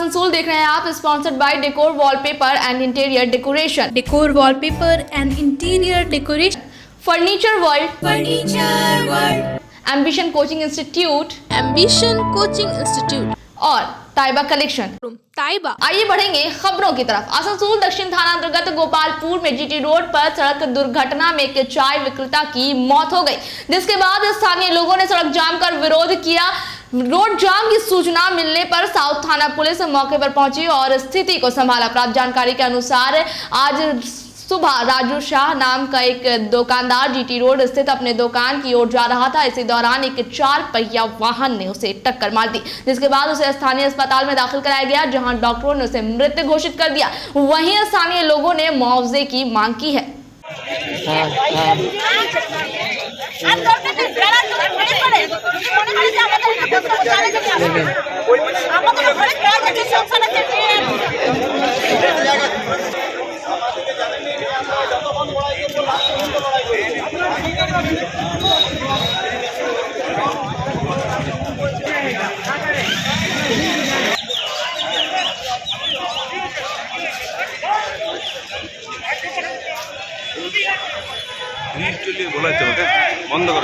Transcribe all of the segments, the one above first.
आसनसोल देख रहे हैं आप, sponsored by decor wallpaper and interior decoration. Decor wallpaper and interior decoration, furniture world, ambition coaching institute और Taiba collection. Taiba. आइए बढ़ेंगे खबरों की तरफ। आसनसोल दक्षिण थाना अंतर्गत गोपालपुर में जीटी रोड पर सड़क दुर्घटना में एक चाय विक्रेता की मौत हो गई, जिसके बाद स्थानीय लोगों ने सड़क जाम कर विरोध किया। रोड जाम की सूचना मिलने पर साउथ थाना पुलिस मौके पर पहुंची और स्थिति को संभाला। प्राप्त जानकारी के अनुसार आज सुबह राजू शाह नाम का एक दुकानदार जीटी रोड स्थित अपने दुकान की ओर जा रहा था। इसी दौरान एक 4 पहिया वाहन ने उसे टक्कर मार दी, जिसके बाद उसे स्थानीय अस्पताल में दाखिल कराया गया, जहां डॉक्टरों ने उसे मृत घोषित कर दिया। वहीं स्थानीय लोगों ने मुआवजे की मांग की है। बोला बंद कर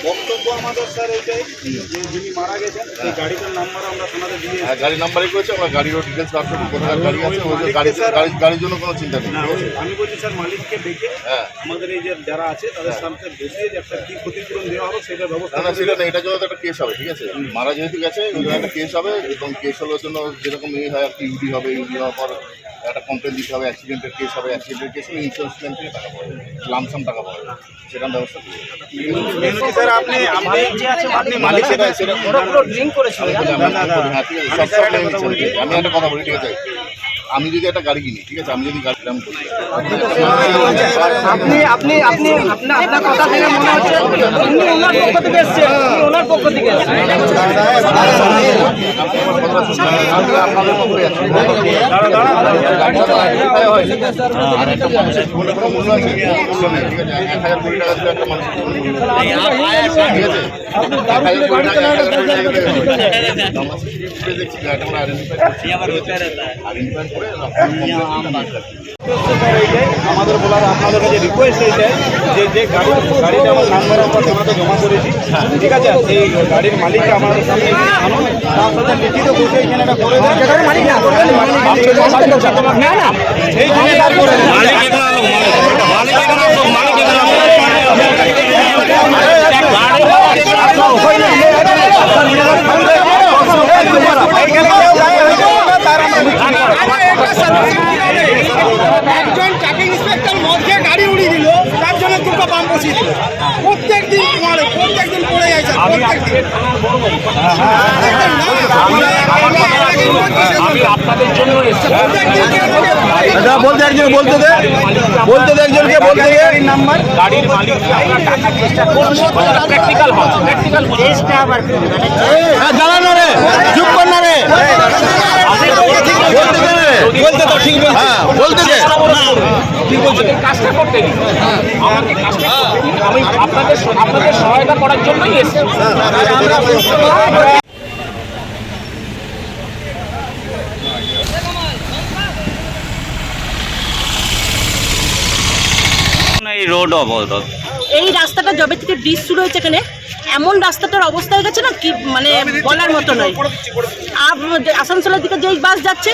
বক্তব্য আমাদের স্যার এইটাই যে যিনি মারা গেছেন সেই গাড়িটার নাম্বার আমরা থানাতে দিয়ে গাড়ি নাম্বারই করেছে, আমরা গাড়ির ডিটেলস রাখছি, কোথায় গাড়ি আছে, গাড়ির জন্য কোনো চিন্তা নেই। আমি বলছি স্যার মালিককে ডেকে আমাদের এই যে যারা আছে তাদের সামনে বসিয়ে যে একটা কি ক্ষতিপূরণ দেওয়া হবে সেটা ব্যবস্থা। না সেটা না, এটার জন্য একটা কেস হবে, ঠিক আছে? মারা যেহেতু গেছে ওই জন্য একটা কেস হবে, এবং কেস হওয়ার জন্য যেরকম এই হয় আর কি ইউডি হবে, ইউডি হওয়ার পর একটা কমপ্লেন দিতে হবে, অ্যাক্সিডেন্টের কেস হবে, অ্যাক্সিডেন্টের কেস হলে ইন্স্যুরেন্স ক্লেম থেকে টাকা পাবে, লামসাম টাকা পাবে, সেরকম ব্যবস্থা করবে। স্যার আপনি মালিক সেটা ড্রিঙ্ক করেছেন? হ্যাঁ ঠিক আছে, আমি একটা কথা বলি, ঠিক আছে? আমি যদি একটা গাড়ি কিনি, ঠিক আছে, আমি যদি গাড়ি দাম করি, আপনার কথা থেকে মনে হচ্ছে ওনার পক্ষ থেকে আপনাদের পক্ষে আছে, আর একটা মানুষের জীবনে কোনো মূল্য আছে, মূল্য নেই, ঠিক আছে? 1000 কোটি টাকা দিলে একটা মানুষের জীবনে ঠিক আছে, 1000 কোটি টাকা দেখছি গাড়িটা আমরা আইডেন্টিফাই করে আমাদের বলার আপনাদের কাছে রিকোয়েস্ট এইটাই যে গাড়িটা আমার নাম্বার আমরা থানাতে জমা করেছি, ঠিক আছে? সেই গাড়ির মালিককে আমাদের সামনে আনুন, তার সাথে লিখিত বসে এখানে একটা করে দেন। মালিক না এই জিনিসটা করে দেন। একজন ট্রাফিক ইন্সপেক্টর মদ খেয়ে গাড়ি উড়িয়ে দিল, তার জন্য দুটো পাম্প বসিয়ে দিল। প্রত্যেকদিন পড়ে যায় স্যার, আমি আপনাদের জন্য বলতে একজন বলতে দে একজনকে বলতে নাম্বার গাড়ির মালিককে আমরা টাকার চেষ্টা করছি, প্র্যাকটিক্যাল হবে, প্র্যাকটিক্যাল চেষ্টা আবার জ্বালানো রে, চুপ কর না রে, বলতে তো ঠিক বলছে, বলতে দে, ঠিক বলছে, কাজটা করতে দিন, আমাকে কাজটা করতে দিন, আমি আপনাদের সহায়তা করার জন্যই এসেছি। রোড অবরোধ? এই রাস্তাটা যবে থেকে ব্রিজ শুরু হয়েছে এখানে এমন রাস্তাটার অবস্থা হয়ে গেছে না কি মানে বলার মতো নয়। আসানসোলের দিকে যেই বাস যাচ্ছে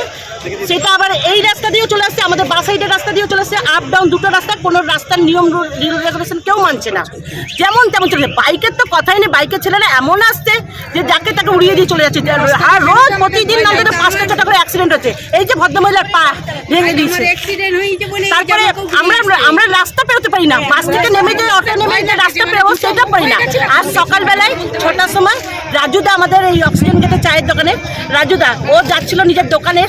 সেটা আবার এই রাস্তা দিয়েও চলে আসছে, আমাদের বাস সাইডের রাস্তা দিয়েও চলে আসছে। আপ ডাউন দুটো রাস্তা, কোনো রাস্তার নিয়ম রুল রেগুলেশন কেউ মানছে না, যেমন তেমন চলে। বাইকের তো কথাই নেই, বাইকের ছেলেরা এমন আসছে যে যাকে তাকে উড়িয়ে দিয়ে চলে যাচ্ছে। আর রোজ প্রতিদিন অন্তত 5টা-6টা করে অ্যাক্সিডেন্ট হচ্ছে। এই যে ভদ্রমহিলার পা ভেঙে দিয়েছে, তারপরে আমরা রাস্তা পেরোতে পারি না, বাস থেকে নেমে যে অটো নেমে যে রাস্তা পেরোবো সেটা পারি না। আর সকালবেলায় 6টার সময় রাজুদা, আমাদের এই অক্সিজেন গেটে চায়ের দোকানে রাজুদা, ও যাচ্ছিল নিজের দোকানে,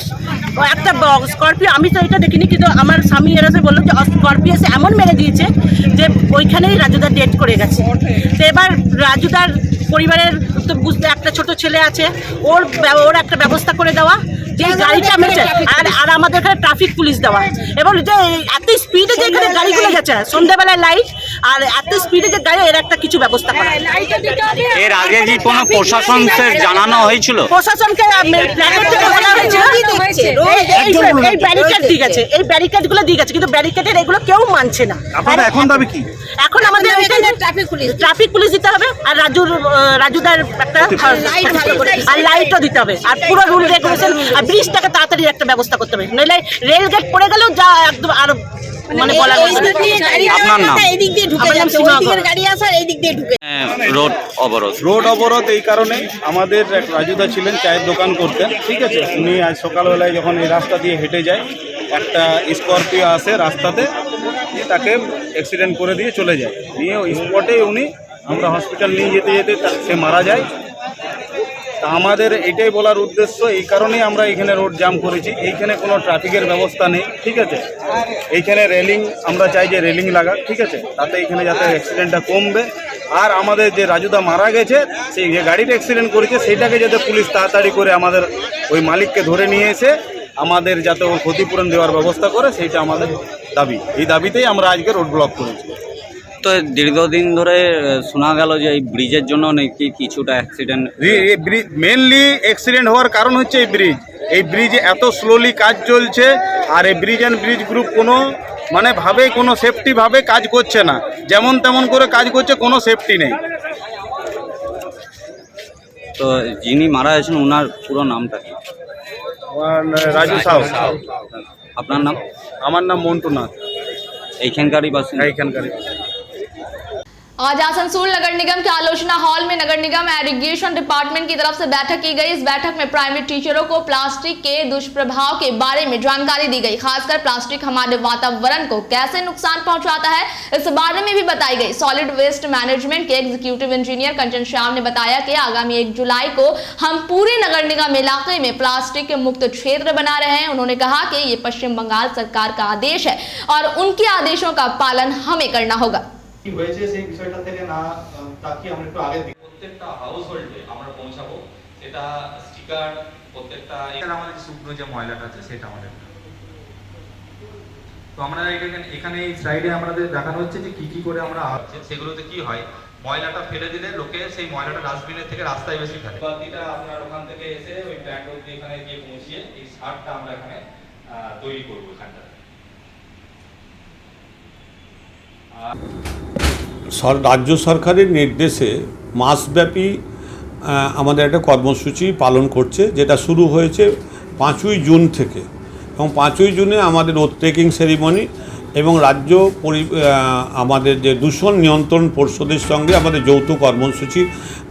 একটা স্করপিও, আমি তো এটা দেখিনি কিন্তু আমার স্বামী এরা বললো যে স্করপিও এসে এমন মেরে দিয়েছে যে ওইখানেই রাজুদা ডেথ করে গেছে। তো এবার রাজুদার পরিবারের তো বুঝতে একটা ছোট ছেলে আছে, ওর একটা ব্যবস্থা করে দেওয়া, যে গাড়িটা মেরেছে। আর আমাদের এখানে ট্রাফিক পুলিশ দেওয়া, এবং যে এত স্পিডে যে এখানে গাড়িগুলো যাচ্ছে সন্ধ্যাবেলায় লাইট, আর এত স্পিডে যে গাড়ি, এর একটা কিছু ব্যবস্থা করা। এর আগে কি কোনো প্রশাসনকে জানানো হয়েছিল? প্রশাসনকে বলা হয়েছিল এই ব্যারিকেড দিয়ে গেছে, এই ব্যারিকেডগুলো দিয়ে গেছে, কিন্তু ব্যারিকেডের এগুলো কেউ মানছে না। আপনারা এখন দাবি কি? এখন আমাদের ট্রাফিক পুলিশ দিতে হবে, আর রাজুদার একটা আর লাইটও দিতে হবে, আর পুরো রুল রেগুলেশন, আর ব্রিজটাকে তাড়াতাড়ি একটা ব্যবস্থা করতে হবে, নইলে রেল গেট পড়ে গেলেও যা একদম আরো মানে বলা আপনার নাম? রোড অবরোধ? রোড অবরোধ এই কারণে, আমাদের এক রাজুদা ছিলেন, চায়ের দোকান করতেন, ঠিক আছে। উনি আজ সকালবেলায় যখন এই রাস্তা দিয়ে হেঁটে যায়, একটা স্করপিও আসে রাস্তাতে, তাকে অ্যাক্সিডেন্ট করে দিয়ে চলে যায়। নিয়ে ওই স্পটে আমরা হসপিটাল নিয়ে যেতে যেতে সে মারা যায়। তা আমাদের এটাই বলার উদ্দেশ্য, এই কারণেই আমরা এখানে রোড জাম করেছি। এইখানে কোনো ট্রাফিকের ব্যবস্থা নেই, ঠিক আছে। এইখানে রেলিং, আমরা চাই যে রেলিং লাগাক, ঠিক আছে, তাতে এখানে যাতে অ্যাক্সিডেন্টটা কমবে। আর আমাদের যে রাজুদা মারা গেছে, সেই যে গাড়িটা অ্যাক্সিডেন্ট করেছে সেইটাকে যাতে পুলিশ তাড়াতাড়ি করে আমাদের ওই মালিককে ধরে নিয়ে এসে আমাদের যাতে ওর ক্ষতিপূরণ দেওয়ার ব্যবস্থা করে, সেইটা আমাদের দাবি। এই দাবিতেই আমরা আজকে রোড ব্লক করেছি। তো দীর্ঘদিন ধরে শোনা গেল যে এই ব্রিজের জন্য নাকি কিছুটা অ্যাক্সিডেন্ট। মেনলি অ্যাক্সিডেন্ট হওয়ার কারণ হচ্ছে এই ব্রিজে এত স্লোলি কাজ চলছে, আর এই ব্রিজ অ্যান্ড ব্রিজ গ্রুপ কোনো কোনো সেফটি ভাবে কাজ করছে না, যেমন তেমন করে কাজ করছে, কোনো সেফটি নেই। তো যিনি মারা গেছেন ওনার পুরো নামটা কি? রাজু সাউ। আপনার নাম? আমার নাম মন্টু নাথ, এইখানকারই বাসিন্দা। এইখানকারই। आज आसनसोल नगर निगम के आलोचना हॉल में नगर निगम एरीगेशन डिपार्टमेंट की तरफ से बैठक की गई। इस बैठक में प्राइमरी टीचरों को प्लास्टिक के दुष्प्रभाव के बारे में जानकारी दी गई, खासकर प्लास्टिक हमारे वातावरण को कैसे नुकसान पहुंचाता है इस बारे में भी बताई गई। सॉलिड वेस्ट मैनेजमेंट के एग्जीक्यूटिव इंजीनियर कंचन श्याम ने बताया कि आगामी 1 जुलाई को हम पूरे नगर निगम इलाके में प्लास्टिक मुक्त क्षेत्र बना रहे हैं। उन्होंने कहा कि ये पश्चिम बंगाल सरकार का आदेश है और उनके आदेशों का पालन हमें करना होगा। হয়েছে সেই বিষয়টা থেকে না তাকিয়ে আমরা একটু আগে প্রত্যেকটা হাউস হোল্ডে আমরা পৌঁছাবো, সেটা স্টিকার প্রত্যেকটা আমাদের শুকনো যে ময়লাটা আছে সেটা আমাদের। তো আমরা এখানে এই স্লাইডে আমাদের দেখানো হচ্ছে যে কি করে আমরা সেগুলোতে কি হয়, ময়লাটা ফেলে দিলে লোকে সেই ময়লাটা ডাস্টবিনের থেকে রাস্তায় বেশি ফেলে। বাকিটা আপনার ওখান থেকে এসে ওই প্ল্যান্ট অবধি এখানে গিয়ে পৌঁছিয়ে এই সারটা আমরা এখানে তৈরি করবো এখানটা। রাজ্য সরকারের নির্দেশে মাসব্যাপী আমাদের একটা কর্মসূচি পালন করছে, যেটা শুরু হয়েছে 5ই জুন থেকে, এবং 5ই জুনে আমাদের রোড টেকিং সেরিমনি এবং রাজ্য আমাদের যে দূষণ নিয়ন্ত্রণ পর্ষদের সঙ্গে আমাদের যৌথ কর্মসূচি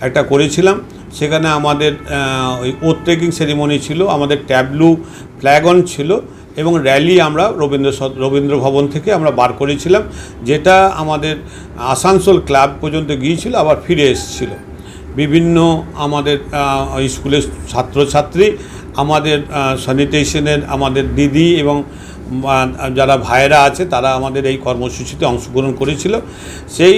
একটা করেছিলাম। সেখানে আমাদের ওই রোড টেকিং সেরিমনি ছিল, আমাদের ট্যাবলু ফ্ল্যাগন ছিল, এবং র্যালি আমরা রবীন্দ্র ভবন থেকে আমরা বার করেছিলাম, যেটা আমাদের আসানসোল ক্লাব পর্যন্ত গিয়েছিল, আবার ফিরে এসেছিল। বিভিন্ন আমাদের স্কুলের ছাত্রছাত্রী, আমাদের স্যানিটেশনের আমাদের দিদি এবং যারা ভাইয়েরা আছে তারা আমাদের এই কর্মসূচিতে অংশগ্রহণ করেছিল। সেই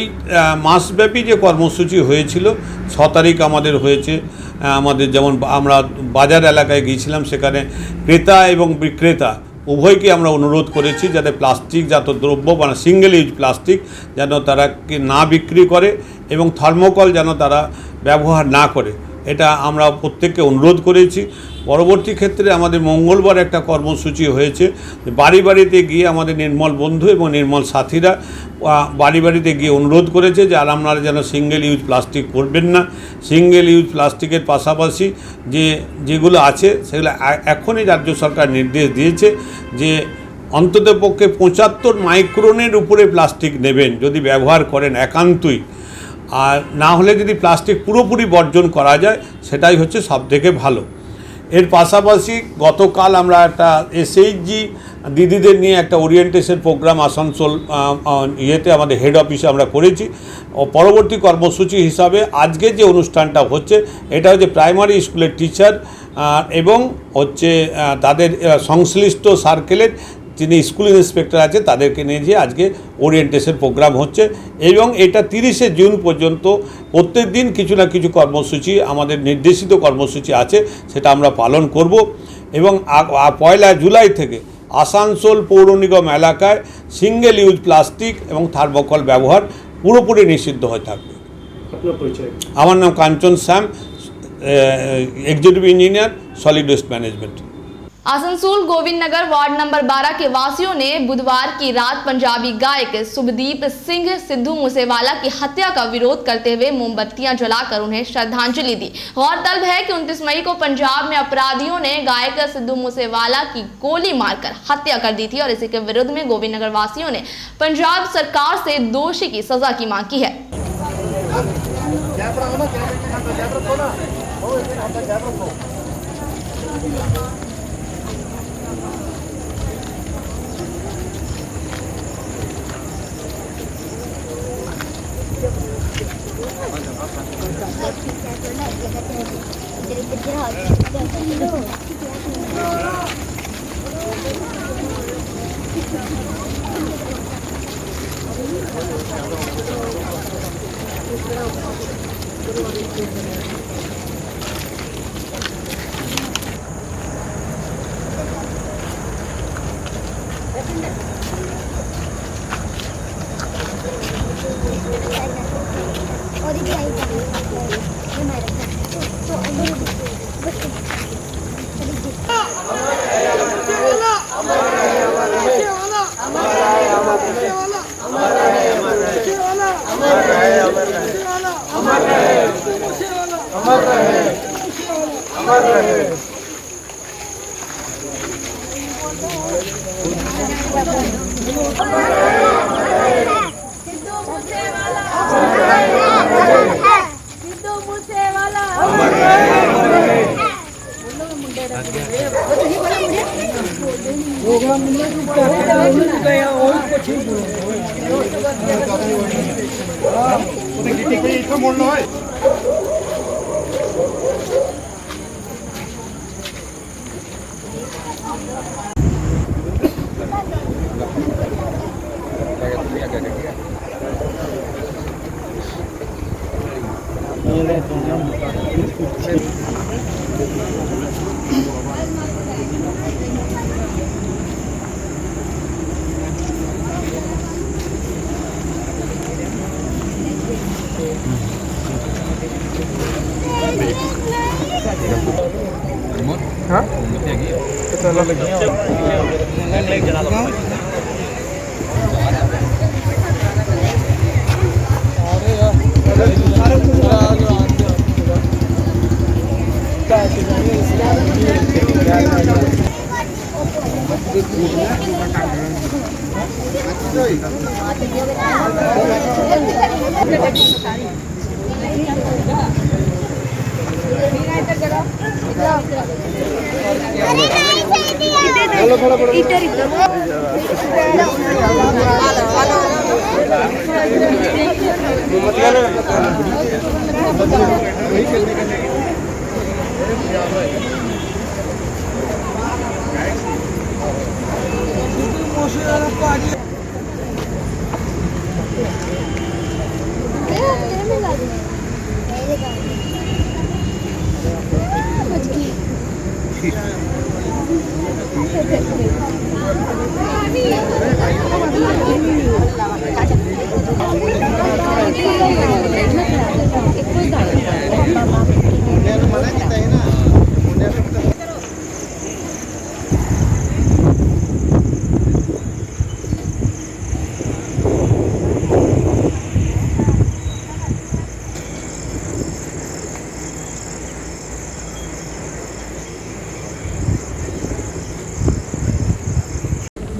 মাসব্যাপী যে কর্মসূচি হয়েছিল, 6 তারিখ আমাদের হয়েছে। আমাদের যেমন আমরা বাজার এলাকায় গিয়েছিলাম, সেখানে ক্রেতা এবং বিক্রেতা উভয়কে আমরা অনুরোধ করেছি যাতে প্লাস্টিকজাত দ্রব্য মানে সিঙ্গেল ইউজ প্লাস্টিক যেন তারা না বিক্রি করে এবং থার্মোকল যেন তারা ব্যবহার না করে। এটা আমরা প্রত্যেককে অনুরোধ করেছি। পরবর্তী ক্ষেত্রে আমাদের মঙ্গলবার একটা কর্মসূচি হয়েছে, বাড়ি বাড়িতে গিয়ে আমাদের নির্মল বন্ধু এবং নির্মল সাথীরা বাড়ি বাড়িতে গিয়ে অনুরোধ করেছে যে আপনারা যেন সিঙ্গেল ইউজ প্লাস্টিক করবেন না। সিঙ্গেল ইউজ প্লাস্টিকের পাশাপাশি যেগুলো আছে সেগুলো এখনই রাজ্য সরকার নির্দেশ দিয়েছে যে অন্ততপক্ষে 75 মাইক্রনের উপরে প্লাস্টিক নেবেন যদি ব্যবহার করেন একান্তই, আর না হলে যদি প্লাস্টিক পুরোপুরি বর্জন করা যায় সেটাই হচ্ছে সবথেকে ভালো। এর পাশাপাশি গতকাল আমরা একটা এসএইচজি দিদিদের নিয়ে একটা ওরিয়েন্টেশন প্রোগ্রাম আসানসোল আমাদের হেড অফিসে আমরা করেছি। পরবর্তী কর্মসূচি হিসাবে আজকে যে অনুষ্ঠানটা হচ্ছে এটা হচ্ছে প্রাইমারি স্কুলের টিচার এবং হচ্ছে তাদের সংশ্লিষ্ট সার্কেলের যিনি স্কুল ইন্সপেক্টর আছে তাদেরকে নিয়ে যেয়ে আজকে ওরিয়েন্টেশন প্রোগ্রাম হচ্ছে এবং এটা 30শে জুন পর্যন্ত প্রত্যেক দিন কিছু না কিছু কর্মসূচি আমাদের নির্দেশিত কর্মসূচি আছে, সেটা আমরা পালন করব এবং 1 জুলাই থেকে আসানসোল পৌর নিগম এলাকায় সিঙ্গেল ইউজ প্লাস্টিক এবং থার্মোকল ব্যবহার পুরোপুরি নিষিদ্ধ হয়ে থাকবে। আমার নাম Kanchan Shyam, executive engineer solid waste management. Asansol Govind Nagar ward number 12 के वासियों ने बुधवार की रात पंजाबी गायक शुभदीप सिंह सिद्धू मूसेवाला की हत्या का विरोध करते हुए मोमबत्तियां जलाकर उन्हें श्रद्धांजलि दी। गौरतलब है कि 29 मई को पंजाब में अपराधियों ने गायक सिद्धू मूसेवाला की गोली मारकर हत्या कर दी थी और इसी के विरोध में गोविंद नगर वासियों ने पंजाब सरकार से दोषी की सजा की मांग की है।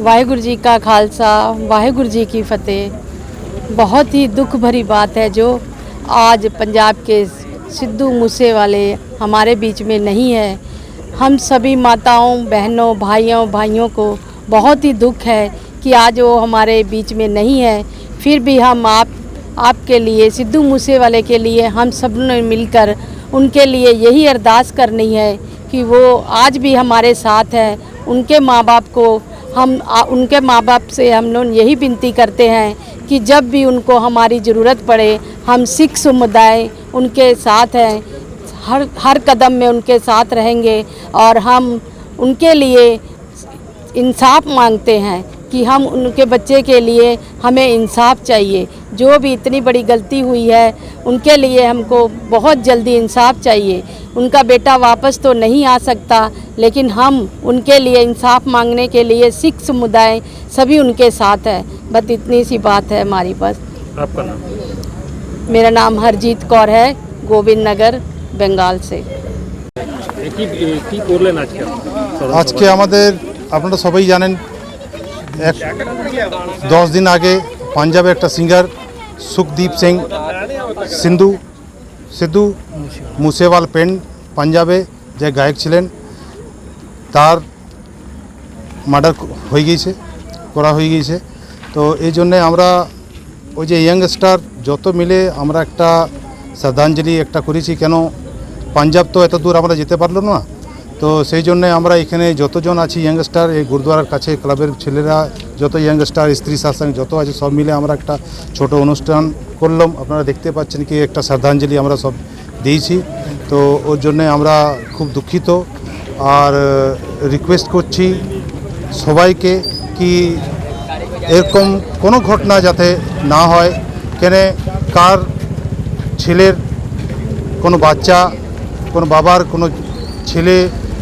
वाहिगुरु जी का खालसा वाहिगुरु जी की फतेह। बहुत ही दुख भरी बात है जो आज पंजाब के सिद्धू मूसेवाले हमारे बीच में नहीं है। हम सभी माताओं बहनों भाइयों को बहुत ही दुख है कि आज वो हमारे बीच में नहीं है। फिर भी हम आपके लिए सिद्धू मूसेवाले के लिए हम सब ने मिलकर उनके लिए यही अरदास करनी है कि वो आज भी हमारे साथ है। उनके माँ बाप को उनके माँ बाप से हम लोग यही विनती करते हैं कि जब भी उनको हमारी ज़रूरत पड़े हम सिख समुदाय उनके साथ हैं, हर कदम में उनके साथ रहेंगे और हम उनके लिए इंसाफ मांगते हैं कि हम उनके बच्चे के लिए हमें इंसाफ चाहिए। जो भी इतनी बड़ी गलती हुई है उनके लिए हमको बहुत जल्दी इंसाफ चाहिए। उनका बेटा वापस तो नहीं आ सकता लेकिन हम उनके लिए इंसाफ मांगने के लिए सिख समुदाय सभी उनके साथ है। बस इतनी सी बात है हमारी पास। आपका नाम? मेरा नाम हरजीत कौर है, गोविंद नगर बेंगाल से। আজকে আমাদের আপনারা সবাই জানেন 10 দিন আগে পাঞ্জাবে একটা সিঙ্গার সুখদীপ সিং সিদ্ধু মুসেওয়াল পেন পাঞ্জাবে যে গায়ক ছিলেন তার মার্ডার করা হয়ে গিয়েছে। তো এই জন্যে আমরা ওই যে ইয়াংস্টার যত মিলে আমরা একটা শ্রদ্ধাঞ্জলি একটা করেছি। কেন পাঞ্জাব তো এত দূর আমরা যেতে পারলো না, তো সেই জন্যে আমরা এখানে যতজন আছি ইয়াংস্টার এই গুরুদ্বারার কাছে ক্লাবের ছেলেরা যত ইয়াংস্টার স্ত্রী শাসন যত আছে সব মিলে আমরা একটা ছোট অনুষ্ঠান করলাম। আপনারা দেখতে পাচ্ছেন কি একটা শ্রদ্ধাঞ্জলি আমরা সব দিয়েছি। তো ওর জন্যে আমরা খুব দুঃখিত আর রিকোয়েস্ট করছি সবাইকে কি এরকম কোনো ঘটনা যাতে না হয়। কেন কার ছেলের কোনো বাচ্চা কোনো বাবার কোনো ছেলে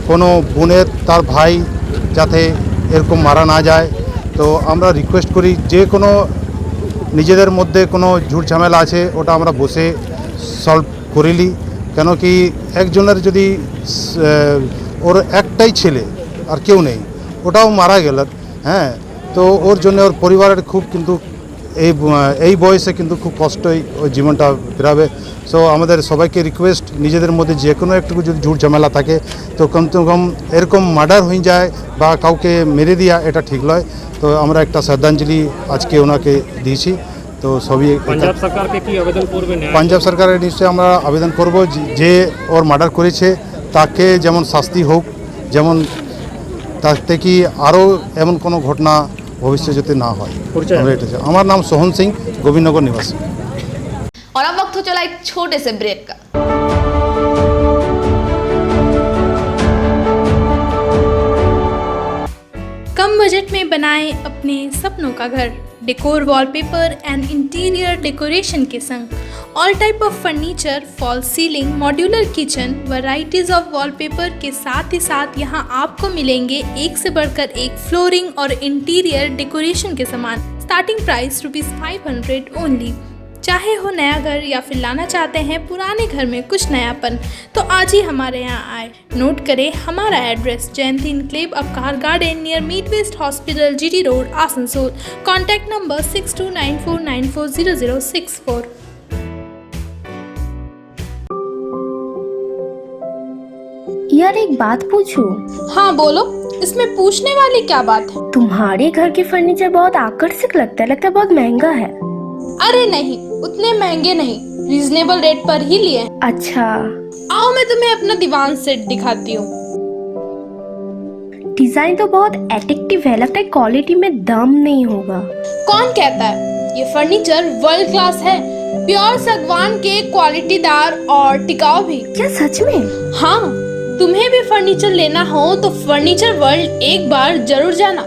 কোনো বোনের তার ভাই যাতে এরকম মারা না যায়। তো আমরা রিকোয়েস্ট করি যে কোনো নিজেদের মধ্যে কোনো ঝুট ঝামেলা আছে ওটা আমরা বসে সলভ করিলি। কেন কি একজনের যদি ওর একটাই ছেলে আর কেউ নেই ওটাও মারা গেল, হ্যাঁ, তো ওর জন্য ওর পরিবারের খুব কিন্তু এই বয়সে কিন্তু খুব কষ্টই ওই জীবনটা ফেরাবে। সো আমাদের সবাইকে রিকোয়েস্ট নিজেদের মধ্যে যে কোনো একটু যদি ঝুট ঝামেলা থাকে তো কমসে কম এরকম মার্ডার হয়ে যায় বা কাউকে মেরে দেওয়া এটা ঠিক নয়। তো আমরা একটা শ্রদ্ধাঞ্জলি আজকে ওনাকে দিয়েছি। তো সবই পাঞ্জাব সরকারকে কি আবেদন করবেন? পাঞ্জাব সরকারের নিশ্চয়ই আমরা আবেদন করব যে ওর মার্ডার করেছে তাকে যেমন শাস্তি হোক, যেমন তাতে কি আরও এমন কোনো ঘটনা भविष्य जाते ना हो। हमारा नाम सोहन सिंह, गोविंदनगर निवासी। और अब वक्त हो चला एक छोटे से ब्रेक का। कम बजट में बनाएं अपने सपनों का घर decor wallpaper and interior decoration के संग all type of furniture, fall ceiling, modular kitchen, varieties of wallpaper के साथ ही साथ यहाँ आपको मिलेंगे एक से बढ़कर एक फ्लोरिंग और इंटीरियर डेकोरेशन के सामान। Starting price ₹500 only. चाहे हो नया घर या फिर लाना चाहते हैं पुराने घर में कुछ नयापन, तो आज ही हमारे यहाँ आए। नोट करें हमारा address Jayanti enclave Upkar garden near mid west hospital, GT road, Asansol. Contact number 6294940064। यार एक बात पूछूं? हाँ बोलो, इसमें पूछने वाली क्या बात है? तुम्हारे घर के फर्नीचर बहुत आकर्षक लगता है बहुत महंगा है। अरे नहीं, उतने महंगे नहीं, रीजनेबल रेट पर ही लिए। अच्छा, आओ मैं तुम्हें अपना दीवान सेट दिखाती हूँ। डिजाइन तो बहुत एट्रैक्टिव है, लगता है क्वालिटी में दम नहीं होगा। कौन कहता है? ये फर्नीचर वर्ल्ड क्लास है, प्योर सागवान के, क्वालिटीदार और टिकाऊ भी। क्या सच में? हाँ, तुम्हें भी फर्नीचर लेना हो तो फर्नीचर वर्ल्ड एक बार जरूर जाना।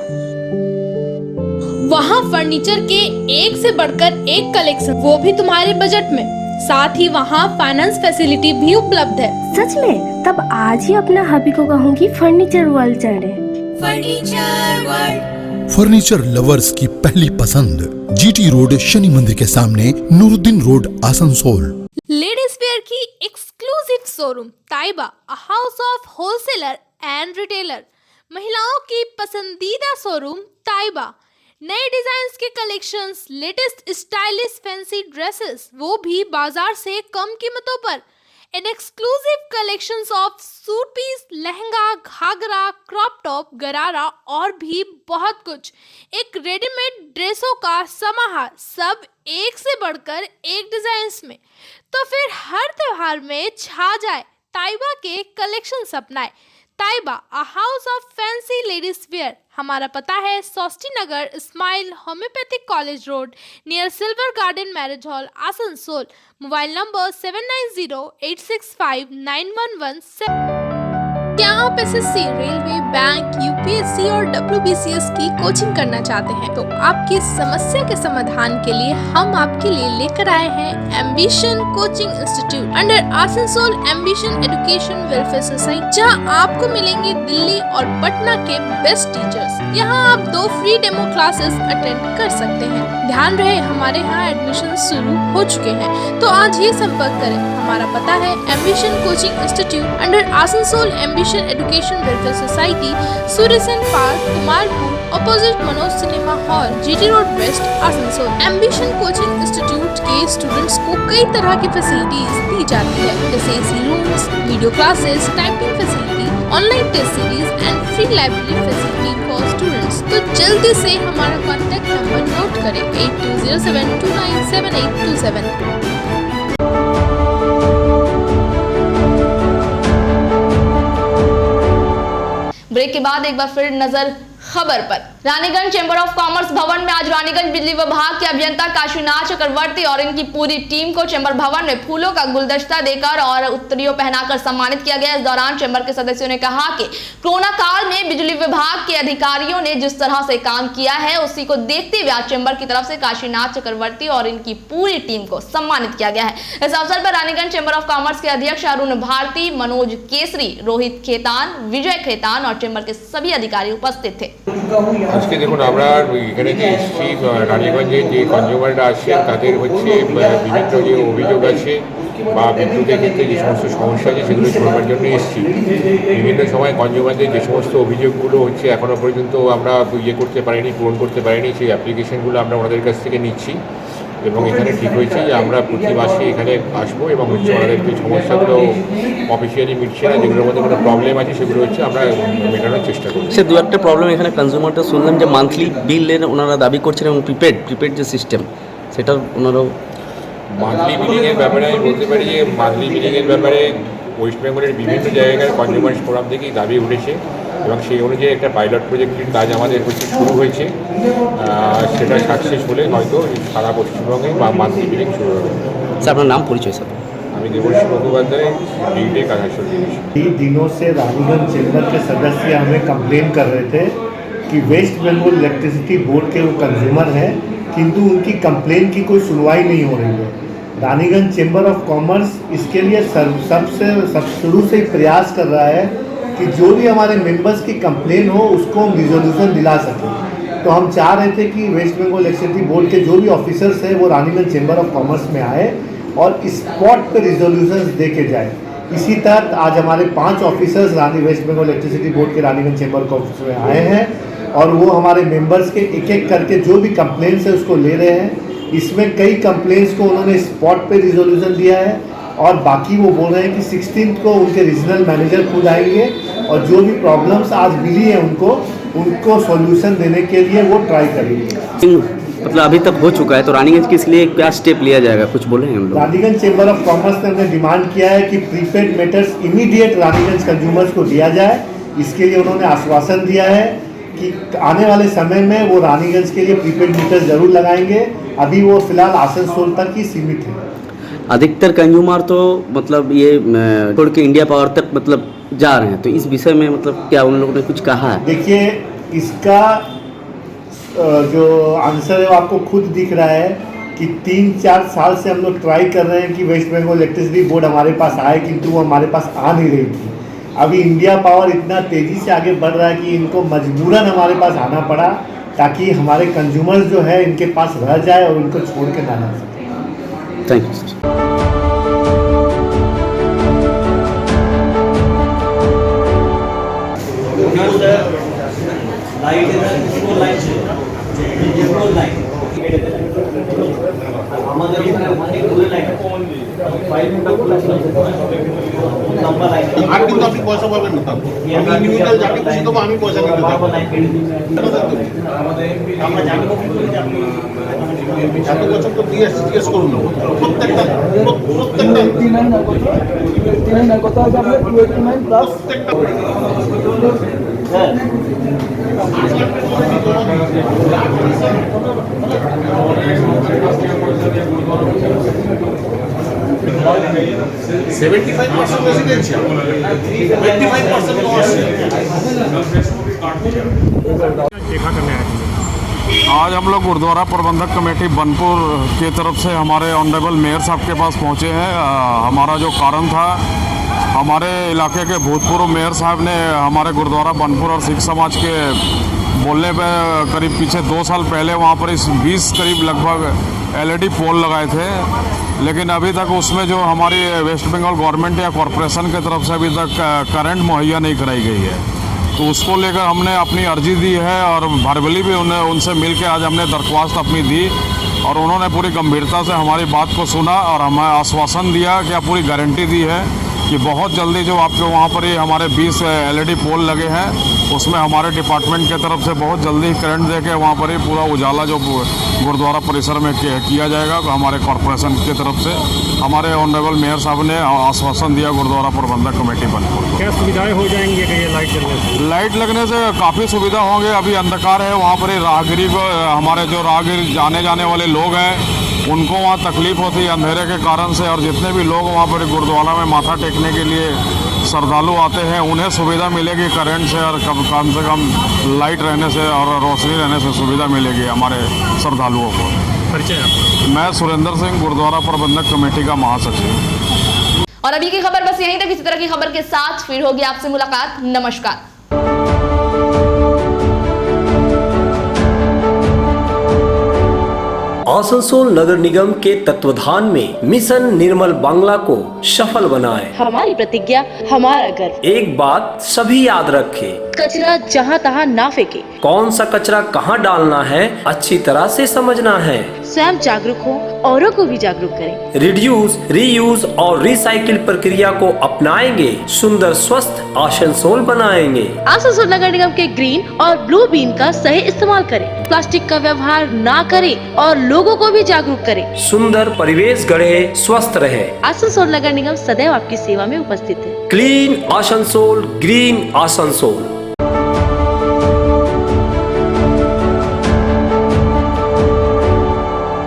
वहाँ फर्नीचर के एक से बढ़कर एक कलेक्शन, वो भी तुम्हारे बजट में। साथ ही वहाँ फाइनेंस फैसिलिटी भी उपलब्ध है। सच में? तब आज ही अपना हबी को कहूँगी फर्नीचर वर्ल्ड चले। फर्नीचर लवर्स की पहली पसंद, GT रोड, शनि मंदिर के सामने, Nuruddin road, Asansol. Ladies wear की exclusive showroom Taiba, a house of wholesaler and retailer. महिलाओं की पसंदीदा शोरूम ताइबा, नए डिजाइन्स के collections, latest stylish fancy dresses, वो भी बाजार से कम कीमतों पर। An exclusive collections of suit piece, lehenga, ghagra, crop top, gharara और भी बहुत कुछ। एक रेडीमेड ड्रेसों का समाहार, सब एक से बढ़कर एक डिजाइन्स में। तो फिर हर त्योहार में छा जाए ताइबा के कलेक्शंस अपनाए। Taiba, a house of fancy ladies wear. हमारा पता है Sosti Nagar, smile homeopathic college road, near silver garden marriage hall, Asansol. Mobile number 7908659117। क्या आप एसएससी, रेलवे, बैंक, यूपीएससी और डब्ल्यूबीसीएस की कोचिंग करना चाहते हैं? तो आपकी समस्या के समाधान के लिए हम आपके लिए लेकर आए हैं ambition coaching institute under Asansol ambition education welfare society, जहां आपको मिलेंगे दिल्ली और पटना के बेस्ट टीचर्स। यहां आप 2 फ्री डेमो क्लासेस अटेंड कर सकते हैं। ध्यान रहे, हमारे यहाँ एडमिशन शुरू हो चुके हैं, तो आज ही संपर्क करें। हमारा पता है ambition coaching institute under Asansol ambition education welfare society, Suryasen park, Kumarpur, opposite Manoj cinema hall, GT road west, Asansol. Ambition coaching institute के स्टूडेंट्स को कई तरह की फैसिलिटीज दी जाती है, जैसे AC rooms, video classes, typing facility, online test series and free library facility for students. तो जल्दी से हमारा कॉन्टैक्ट नंबर नोट करें 8207297827। ब्रेक के बाद एक बार फिर नजर खबर पर। रानीगंज चैम्बर ऑफ कॉमर्स भवन में आज रानीगंज बिजली विभाग के अभियंता काशीनाथ चक्रवर्ती और इनकी पूरी टीम को चैम्बर भवन में फूलों का गुलदस्ता देकर और उत्तरीय पहनाकर सम्मानित किया गया। इस दौरान चैम्बर के सदस्यों ने कहा कि कोरोना काल में बिजली विभाग के अधिकारियों ने जिस तरह से काम किया है, उसी को देखते हुए आज चैम्बर की तरफ से काशीनाथ चक्रवर्ती और इनकी पूरी टीम को सम्मानित किया गया है। इस अवसर पर रानीगंज चैम्बर ऑफ कॉमर्स के अध्यक्ष अरुण भारती, मनोज केसरी, रोहित खेतान, विजय खेतान और चैम्बर के सभी अधिकारी उपस्थित थे। আজকে দেখুন আমরা এখানে যে এসেছি রানীগঞ্জে যে কনজিউমাররা আসছেন তাদের হচ্ছে বিভিন্ন যে অভিযোগ আছে বা বিদ্যুতের ক্ষেত্রে যে সমস্ত সমস্যা আছে সেগুলো শোনার জন্য এসেছি। বিভিন্ন সময় কনজিউমারদের যে সমস্ত অভিযোগগুলো হচ্ছে এখনও পর্যন্ত আমরা করতে পারিনি, পূরণ করতে পারিনি, সেই অ্যাপ্লিকেশনগুলো আমরা ওনাদের কাছ থেকে নিচ্ছি এবং এখানে ঠিক হয়েছে যে আমরা প্রতি মাসে এখানে আসবো এবং হচ্ছে ওনাদের যে সমস্যাগুলো অফিসিয়ালি মিটছে না, যেগুলোর মধ্যে কোনো প্রবলেম আছে সেগুলো হচ্ছে আমরা মেটানোর চেষ্টা করছি। সে দু একটা প্রবলেম এখানে কনজিউমারটা শুনলাম যে মান্থলি বিলের ওনারা দাবি করছেন এবং প্রিপেড যে সিস্টেম সেটা ওনারাও মান্থলি বিলিংয়ের ব্যাপারে আমি বলতে পারি যে মান্থলি বিলিংয়ের ব্যাপারে ওয়েস্ট বেঙ্গলের বিভিন্ন জায়গার কনজিউমার ফোরাম থেকেই দাবি উঠেছে এবং সেই অনুযায়ী একটা পাইলট প্রজেক্টের কাজ আমাদের হচ্ছে শুরু হয়েছে। সেটা সাকসেস হলে হয়তো সারা পশ্চিমবঙ্গে বা মান্থলি বিলিং শুরু হবে। স্যার আপনার নাম পরিচয় স্যার? আমি দেবশ্রী মুখোপাধ্যায়, ডিগ্রি কানাশ্বর ডিভিশন। दिनों से रानीगंज चैम्बर के सदस्य हमें कंप्लेन कर रहे थे कि वेस्ट बंगाल इलेक्ट्रिसिटी बोर्ड के वो कंज्यूमर हैं, किंतु उनकी कंप्लेन की कोई सुनवाई नहीं हो रही है। रानीगंज चैम्बर ऑफ कॉमर्स इसके लिए सब शुरू से ही प्रयास कर रहा है कि जो भी हमारे मेंबर्स की कंप्लेन हो उसको हम रिजोल्यूशन दिला सकें। तो हम चाह रहे थे कि वेस्ट बंगाल इलेक्ट्रिसिटी बोर्ड के जो भी ऑफिसर्स हैं वो रानीगंज चैम्बर ऑफ कॉमर्स में आए और स्पॉट पे रिजोल्यूशंस दे के जाए। इसी तहत आज हमारे 5 officers West Bengal electricity board के रानीगंज चैम्बर ऑफिस में आए हैं और वो हमारे मेंबर्स के एक एक करके जो भी कंप्लेंट्स है उसको ले रहे हैं। इसमें कई कंप्लेंट्स को उन्होंने स्पॉट पे रिजोल्यूशन दिया है और बाकी वो बोल रहे हैं कि 16 को उनके रीजनल मैनेजर खुद आएंगे और जो भी प्रॉब्लम्स आज मिली है उनको सॉल्यूशन देने के लिए वो ट्राई करेंगे। मतलब अभी तक हो चुका है, तो रानीगंज के इसलिए क्या स्टेप लिया जाएगा, कुछ बोले हैं हम लोग? रानीगंज चैम्बर ऑफ कॉमर्स ने हमने डिमांड किया है कि prepaid meters immediate Raniganj consumers को दिया जाए। इसके लिए उन्होंने आश्वासन दिया है कि आने वाले समय में वो रानीगंज के लिए प्रीपेड मीटर्स जरूर लगाएंगे। अभी वो फिलहाल आसनसोल तक ही सीमित है। अधिकतर कंज्यूमर तो मतलब ये छोड़ के इंडिया पावर तक मतलब जा रहे हैं, तो इस विषय में मतलब क्या उन लोगों ने कुछ कहा है? देखिए, इसका जो आंसर है वो आपको खुद दिख रहा है कि 3-4 साल से हम लोग ट्राई कर रहे हैं कि वेस्ट बंगाल इलेक्ट्रिसिटी बोर्ड हमारे पास आए, किंतु वो हमारे पास आ नहीं रही थी। अभी इंडिया पावर इतना तेज़ी से आगे बढ़ रहा है कि इनको मजबूरन हमारे पास आना पड़ा ताकि हमारे कंज्यूमर्स जो है इनके पास रह जाए और इनको छोड़ के ना सके। Thank you sir. আর কিন্তু আপনি পয়সা পাবেন না, আমি ইন্ডিভিজুয়াল যাকে খুশি দেবো আমি পয়সা দিতে পারবো। এত বছর তো দিয়ে আসছি, জিজ্ঞেস করুন না প্রত্যেকটা आज हम लोग गुरुद्वारा प्रबंधक कमेटी बनपुर की तरफ से हमारे ऑनरेबल मेयर साहब के पास पहुंचे हैं। हमारा जो कारण था, हमारे इलाके के भूतपूर्व मेयर साहब ने हमारे गुरुद्वारा बनपुर और सिख समाज के बोलने पे करीब पीछे 2 साल पहले वहाँ पर इस 20 करीब लगभग LED पोल लगाए थे, लेकिन अभी तक उसमें जो हमारी वेस्ट बंगाल गवर्नमेंट या कॉरपोरेशन की तरफ से अभी तक करंट मुहैया नहीं कराई गई है। तो उसको लेकर हमने अपनी अर्जी दी है और भरबली भी उनसे मिल के आज हमने दरख्वास्त अपनी दी और उन्होंने पूरी गंभीरता से हमारी बात को सुना और हमें आश्वासन दिया कि पूरी गारंटी दी है कि बहुत जल्दी जो आपके वहाँ पर ही हमारे 20 LED पोल लगे हैं उसमें हमारे डिपार्टमेंट की तरफ से बहुत जल्दी करंट दे के वहाँ पर ही पूरा उजाला जो गुरुद्वारा परिसर में किया जाएगा। तो हमारे कॉरपोरेशन की तरफ से हमारे ऑनरेबल मेयर साहब ने आश्वासन दिया गुरुद्वारा प्रबंधक कमेटी बनपुर। क्या सुविधाएं हो जाएंगी कि ये लाइट लगने से? लाइट लगने से काफ़ी सुविधा होंगे। अभी अंधकार है वहाँ पर ही राहगिरी को हमारे जो राहगीर आने जाने वाले लोग हैं उनको वहाँ तकलीफ होती है अंधेरे के कारण से, और जितने भी लोग वहाँ पर गुरुद्वारा में माथा टेकने के लिए श्रद्धालु आते हैं उन्हें सुविधा मिलेगी करंट से, और कम से कम लाइट रहने से और रोशनी रहने से सुविधा मिलेगी हमारे श्रद्धालुओं को। परिचय आपका? मैं सुरेंद्र सिंह, गुरुद्वारा प्रबंधक कमेटी का महासचिव। और अभी की खबर बस यहीं तक। इसी तरह की खबर के साथ फिर होगी आपसे मुलाकात। नमस्कार। आसनसोल नगर निगम के तत्वाधान में मिशन निर्मल बांग्ला को सफल बनाएं। हमारी प्रतिज्ञा, हमारा गर्व। एक बात सभी याद रखें, कचरा जहाँ तहाँ ना फेंके। कौन सा कचरा कहाँ डालना है अच्छी तरह से समझना है। स्वयं जागरूक हो, औरों को भी जागरूक करें। रिड्यूस, रीयूज और रिसाइकिल प्रक्रिया को अपनाएंगे, सुंदर स्वस्थ आसनसोल बनाएंगे। आसनसोल नगर निगम के ग्रीन और ब्लू बीन का सही इस्तेमाल करें। प्लास्टिक का व्यवहार ना करें और लोगों को भी जागरूक करें। सुंदर परिवेश गढ़े, स्वस्थ रहे। आसनसोल नगर निगम सदैव आपकी सेवा में उपस्थित है। Clean Asansol, green Asansol.